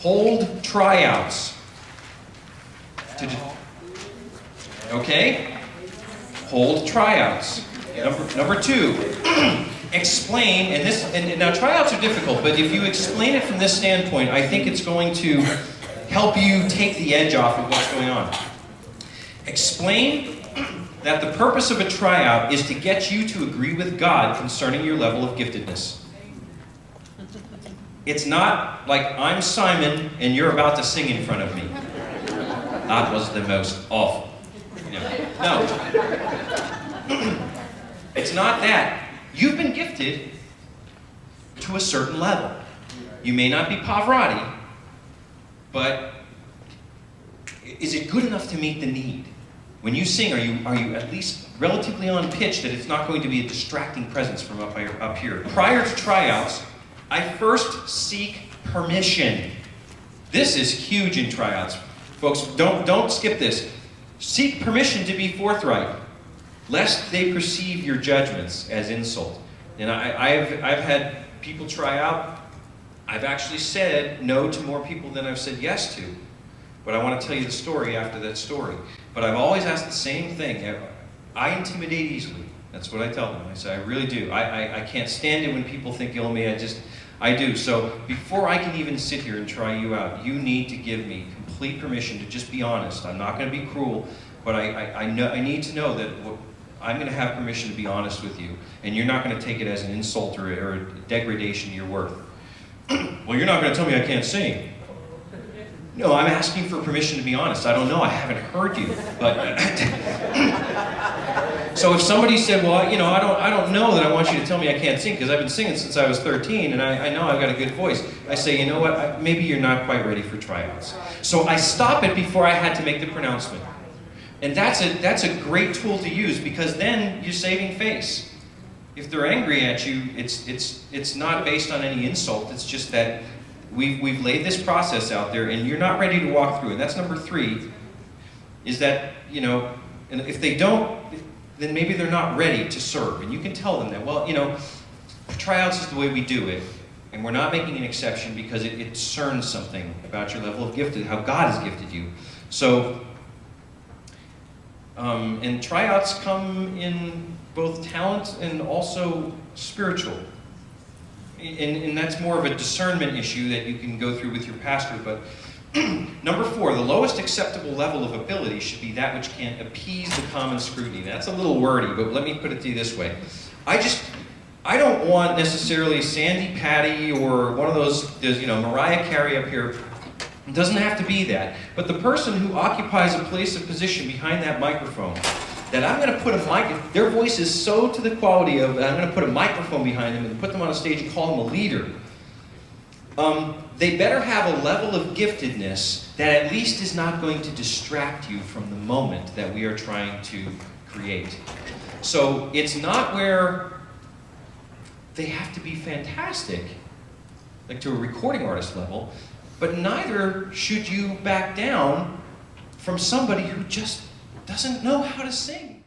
hold tryouts. Okay? Hold tryouts. Number 2, explain, and now tryouts are difficult, but if you explain it from this standpoint, I think it's going to help you take the edge off of what's going on. Explain that the purpose of a tryout is to get you to agree with God concerning your level of giftedness. It's not like I'm Simon and you're about to sing in front of me. That was the most awful. No. It's not that. You've been gifted to a certain level. You may not be Pavarotti, but is it good enough to meet the need? When you sing, are you at least relatively on pitch that it's not going to be a distracting presence from up here? Prior to tryouts, I first seek permission. This is huge in tryouts. Folks, don't skip this. Seek permission to be forthright, lest they perceive your judgments as insult. And I've had people try out. I've actually said no to more people than I've said yes to. But I want to tell you the story after that story. But I've always asked the same thing. I intimidate easily. That's what I tell them. I say, I really do. I can't stand it when people think ill of me. I do. So before I can even sit here and try you out, you need to give me complete permission to just be honest. I'm not going to be cruel, but I need to know that I'm going to have permission to be honest with you, and you're not going to take it as an insult or a degradation to your worth. Well, you're not going to tell me I can't sing. No, I'm asking for permission to be honest. I don't know. I haven't heard you. But so if somebody said, well, I don't know that I want you to tell me I can't sing because I've been singing since I was 13 and I know I've got a good voice. I say, you know what? Maybe you're not quite ready for tryouts. So I stop it before I had to make the pronouncement. And that's a great tool to use because then you're saving face. If they're angry at you, it's not based on any insult. It's just that we've laid this process out there and you're not ready to walk through it. And that's number 3, is that, and if they don't, then maybe they're not ready to serve. And you can tell them that, well, tryouts is the way we do it. And we're not making an exception because it discerns something about your level of gifted, how God has gifted you. So, and tryouts come in both talent and also spiritual. And that's more of a discernment issue that you can go through with your pastor. But number 4, the lowest acceptable level of ability should be that which can appease the common scrutiny. That's a little wordy, but let me put it to you this way. I don't want necessarily Sandy Patty or one of those, Mariah Carey up here. It doesn't have to be that. But the person who occupies a place of position behind that microphone, that I'm going to put their voice is so to the quality of, I'm going to put a microphone behind them and put them on a stage and call them a leader. They better have a level of giftedness that at least is not going to distract you from the moment that we are trying to create. So it's not where they have to be fantastic, like to a recording artist level, but neither should you back down from somebody who just doesn't know how to sing.